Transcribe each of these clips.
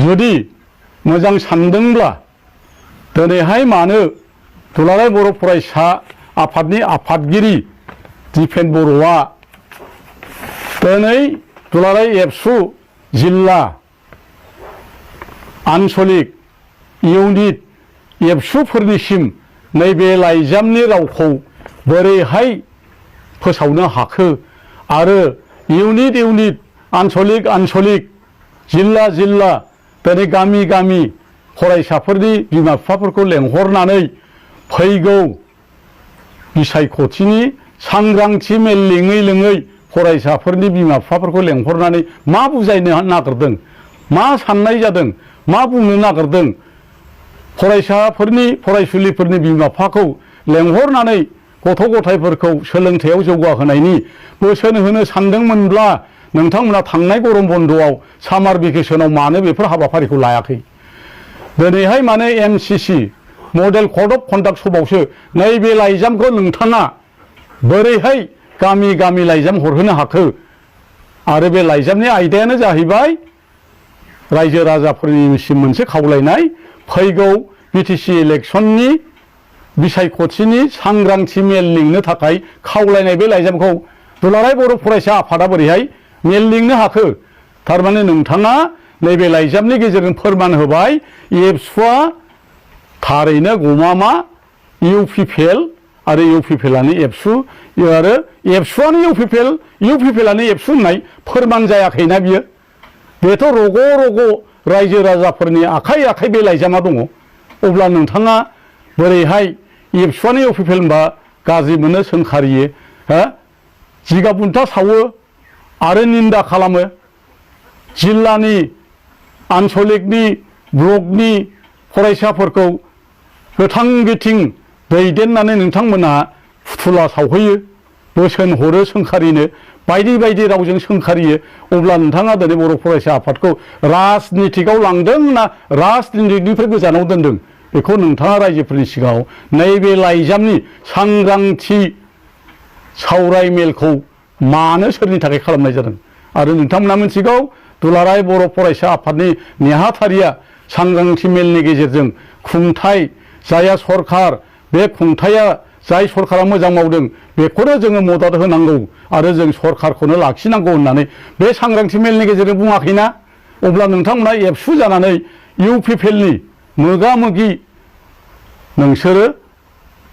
जुदि मोजां सानदोंब्ला दिनैहाय मानो दुलाराय बर' फरायसा आफादनि आफादगिरि दिपेन बर'आ दिनै दुलाराय एबसु जिल्ला आनसलिक इउनिट एबसुफोरनिसिम नैबे लाइजामनि रावखौ बोरैहाय फोसावनो हाखो आरो इउनिट आनसलिक जिल्ला दिनै गामि फरायसाफोरनि बिमा बिफाफोरखौ लेंहरनानै फैगौ बिसायख'थिनि सांग्रांथि मेल लिङै फरायसाफोरनि बिमा बिफाफोरखौ लेंहरनानै मा बुजायनो नागिरदों, मा साननाय जादों, मा बुंनो नागिरदों, फरायसुलिफोरनि बिमा बिफाखौ लेंहरनानै गथ' गथायफोरखौ सोलोंथायाव जौगाहोनायनि बोसोन होनो सानदोंमोनब्ला नोंथांमोना थांनाय गरम बन्द'आव सामार भेकेसनाव मानो बेफोर हाबाफारिखौ लायाखै? दिनैहाय माने MCC model code of conduct सभायावसो नैबे लाइजामखौ नोंथाङा बोरैहाय गामि लाइजाम हरहोनो हाखो? आरो बे लाइजामनि आयदायानो जाहैबाय रायजो राजाफोरनिसिम मोनसे खावलायनाय, फैगौ BTC इलेक्सननि बिसायख'थिनि सांग्रांथि मेल लिंनो थाखाय खावलायनाय बे लाइजामखौ दुलाराय बर' फरायसा आफादा बोरैहाय मेल लिंनो हाखो? थारमाने नोंथाङा नैबे लाइजामनि गेजेरजों फोरमान होबाय एबसुआ थारैनो गमामा UPPL आरो UPPLआनो एबसु आरो एबसुआनो UPPLआनो एबसु होननाय फोरमान जायाखैना बियो? बेथ' रग' रायजो राजाफोरनि आखाइ बे लाइजामा दङ। अब्ला नोंथाङा बोरैहाय एबसुआनो UPPL होनबा गाज्रि मोनो, सोंखारियो, जिगाब बुन्था सावो आरो निन्दा खालामो। जिल्लानि आनसलिकनि ब्लकनि फरायसाफोरखौ गोथां गोथिं दैदेननानै नोंथांमोना फुथुला सावहैयो, बोसोन हरो सोंखारिनो, बायदि रावजों सोंखारियो। अब्ला नोंथाङा दिनै बर' फरायसा आफादखौ राजनितिकआव लांदों ना राजनितिकनिफ्राय गोजानाव दोनदों? बेखौ नोंथाङा रायजोफोरनि सिगाङाव नैबे लाइजामनि सांग्रांथि सावराय मेलखौ मानो सोरनि थाखाय खालामनाय जादों? आरो नोंथांमोना मिथिगौ दुलाराय बर' फरायसा आफादनि नेहाथारिया सांग्रांथि मेलनि गेजेरजों खुंथाय जाया सरखार, बे खुंथाया जाय सरकारा मोजां मावदों बेखौनो जोङो मदद होनांगौ आरो जों सरकारखौनो लाखिनांगौ होननानै बे सांग्रांथि मेलनि गेजेरजों बुङाखैना? अब्ला नोंथांमोना एबसु जानानै UPPLनि मोगा-मोगि नोंसोरो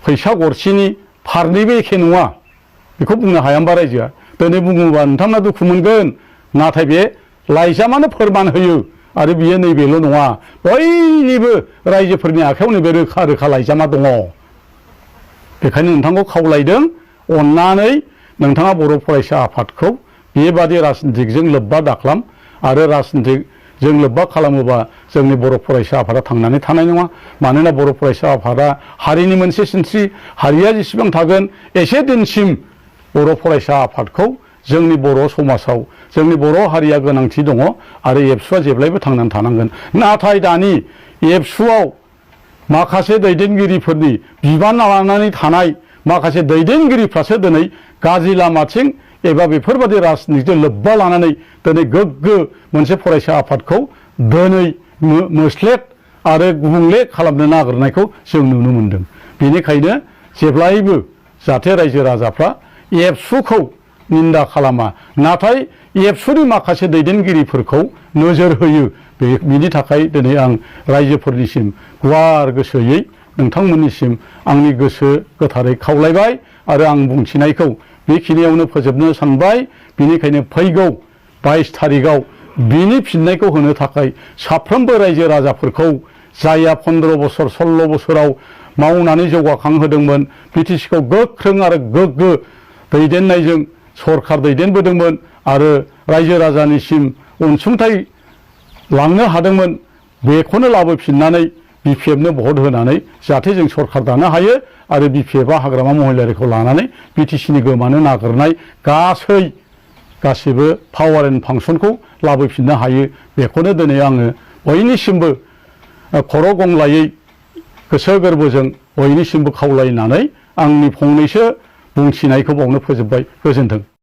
फैसा गरसेनि फारनैबो एखे नङा बेखौ बुंनो हाया होनबा रायजोआ? दिनै बुङोबा नोंथांमोना दुखु मोनगोन, नाथाय बे लाइजामानो फोरमान होयो। आरो बियो नैबेल' नङा, बयनिबो रायजोफोरनि आखायाव नैबे रोखा लाइजामा दङ। बेखायनो नोंथांखौ खावलायदों, अननानै नोंथाङा बर' फरायसा आफादखौ बेबादि राजनितिकजों लोब्बा दाखालाम। आरो राजनितिकजों लोब्बा खालामोबा जोंनि बर' फरायसा आफादा थांनानै थानाय नङा। मानोना बर' फरायसा आफादा हारिनि मोनसे सिनस्रि, हारिया जेसेबां थागोन एसे दिनसिम बर' फरायसा आफादखौ जोंनि बर' समाजाव जोंनि बर' हारिया गोनांथि दङ आरो एबसुआ जेब्लायबो थांनानै थानांगोन। नाथाय दानि एबसुआव माखासे दैदेनगिरिफोरनि बिबान लानानै थानाय माखासे दैदेनगिरिफ्रासो दिनै गाज्रि लामाथिं एबा बेफोरबादि राजनितिजों लोब्बा लानानै दिनै गोग्गो मोनसे फरायसा आफादखौ दिनै मोस्लेट आरो गुबुंले खालामनो नागिरनायखौ जों नुनो मोनदों। बेनिखायनो जेब्लायबो जाहाथे रायजो राजाफ्रा एबसुखौ निन्दा खालामा, नाथाय एबसुनि माखासे दैदेनगिरिफोरखौ नोजोर होयो। बिनि थाखाय दिनै आं रायजोफोरनिसिम गुवार गोसोयै नोंथांमोननिसिम आंनि गोसो गोथारै खावलायबाय आरो आं बुंथिनायखौ बेखिनियावनो फोजोबनो सानबाय। बेनिखायनो फैगौ 22 थारिखआव बिनि फिननायखौ होनो थाखाय साफ्रोमबो रायजो राजाफोरखौ जायहा 15 बोसोर 16 बोसोराव मावनानै जौगाखांहोदोंमोन, BTCखौ गोख्रों आरो गोग्गो दैदेननायजों सरकार दैदेनबोदोंमोन आरो रायजो राजानिसिम अनसुंथाइ लांनो हादोंमोन, बेखौनो लाबोफिननानै BPFनो भट होनानै जाहाथे जों सरकार दानो हायो आरो BPFआ हाग्रामा महिलारिखौ लानानै BTCनि गोमानो नागिरनाय गासिबो पावार एन्ड फांसनखौ लाबोफिननो हायो। बेखौनो दिनै आङो बयनिसिमबो खर' गंलायै गोसो गोरबोजों बयनिसिमबो खावलायनानै आंनि फंनैसो बुंथिनायखौ बावनो फोजोबबाय। गोजोन्थों।